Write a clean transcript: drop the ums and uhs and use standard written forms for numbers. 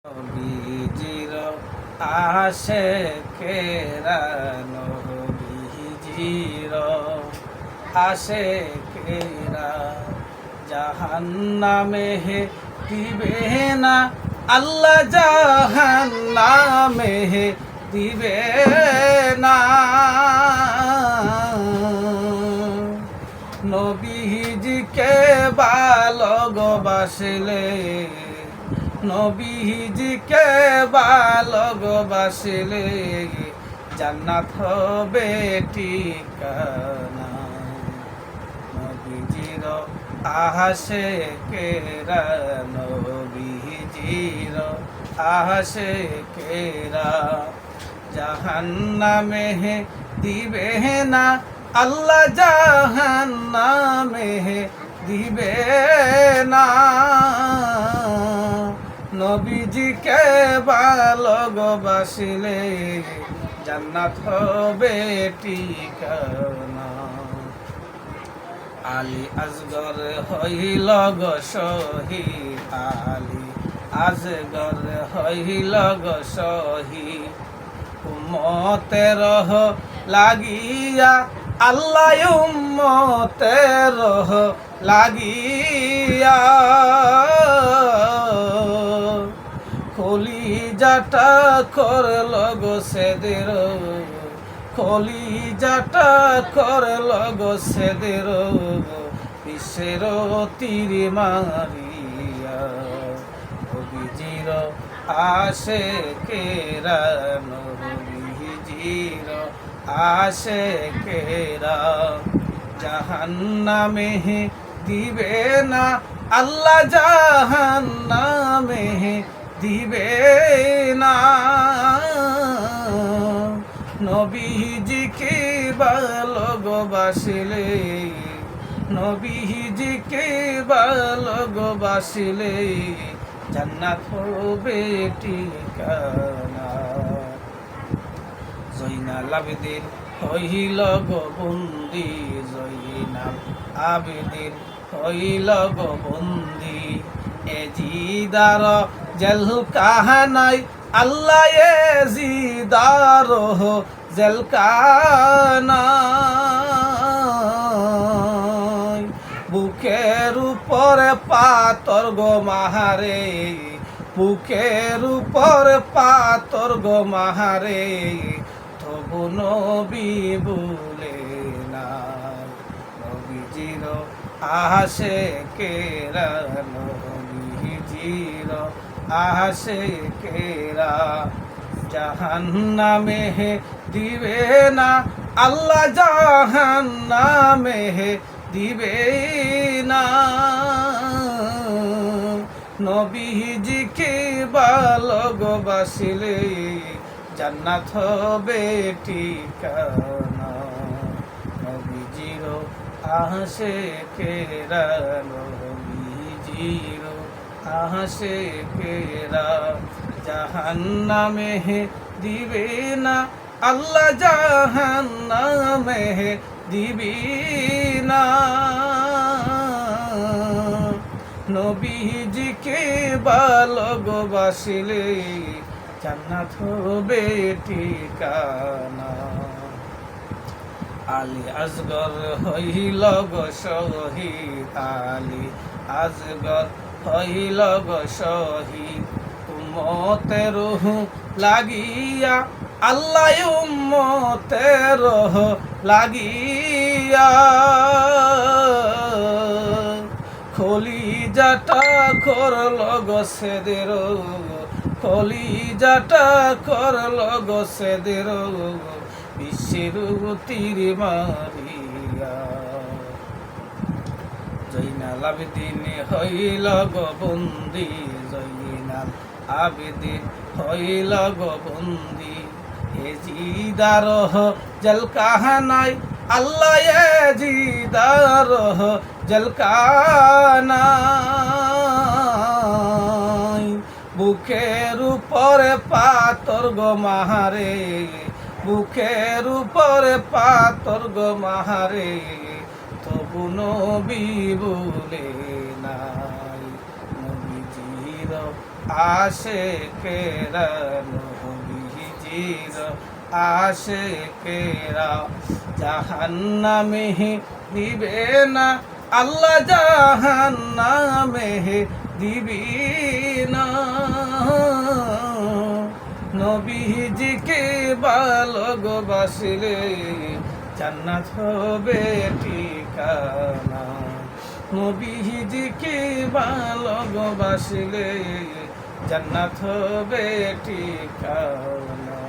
নবীজির আশিকেরা নবীজির আশিকেরা জাহান্নামে দিবে না, আল্লাহ জাহান্নামে দিবে না। নবীজিকে ভালোবাসলে, নবীজিকে ভালোবাসলে জান্নাত হবে ঠিকানা। নবীজির আশিকেরা নবীজির আশিকেরা জাহান্নামে দিবে না, আল্লাহ জাহান্নামে দিবে না। নবীজিকে ভালোবাসিলে জান্নাত হবে ঠিকানা। আলী আসগর হইল গো শহীদ, আলী আসগর হইল গো শহীদ। উম্মতের লাগিয়া, আল্লাহ উম্মতের লাগিয়া কলিজাটা করল গো সেদের, কলিজাটা করল গো সেদের বিশ্বের তীর মারিয়া। নবীজির আশিকেরা নবীজির আশিকেরা জাহান্নামে দিবে না, আল্লাহ জাহান্নামে দিবে না। নবীজিকে ভালোবাসিলে, নবীজিকে ভালোবাসিলে জান্নাত হবে ঠিকানা। জয়নাল আবেদিন হইল গো বন্দি, জয়নাল আবেদিন হইল গো বন্দি। এজিদার জেল কাহানাই, আল্লাহ এজিদার জেল কাহানাই। বুকের উপরে পাতর গো মাহারে, বুকের উপরে পাতর গো মাহারে তবু নবী বলে না। নবীজির আশিকেরা নবীজির আশিকেরা জাহান্নামে দিবে না, আল্লাহ জাহান্নামে দিবে না। নবীজিকে ভালোবাসিলে জান্নাত হবে ঠিকানা। নবীজির আশিকেরা নবীজির আশিকেরা জাহান্নামে দিবে না, আল্লাহ জাহান্নামে দিবে না। নবীজিকে ভালোবাসিলে জান্নাত হবে ঠিকানা। আলী আসগর হইল গো শহীদ, আলী আসগর হইল গো শহীদ। উম্মতের লাগিয়া, আল্লাহ উম্মতের লাগিয়া কলিজাটা করল গো সেদের, কলিজাটা করল গো সেদের বিশ্বের তীর মারিয়া। জয়নাল আবেদিন হইল গো বন্দি, জয়নাল আবেদিন হইল গো বন্দি। এজিদার জেল কাহানাই, আল্লাহ এজিদার জেল কাহানাই। বুকের উপরে পাতর গো মাহারে, বুকের উপরে পাতর গো মাহারে তবু নবী বলে নাই। নবীজির আশেকেরা নবীজির আশেকেরা জাহান্নামে দিবে না আল্লাহ জাহান্নামে দিবি না নবীজিকে ভালোবাসিলে জান্নাত হবে ঠিকানা নবীজিকে ভালোবাসিলে জান্নাত হবে ঠিকানা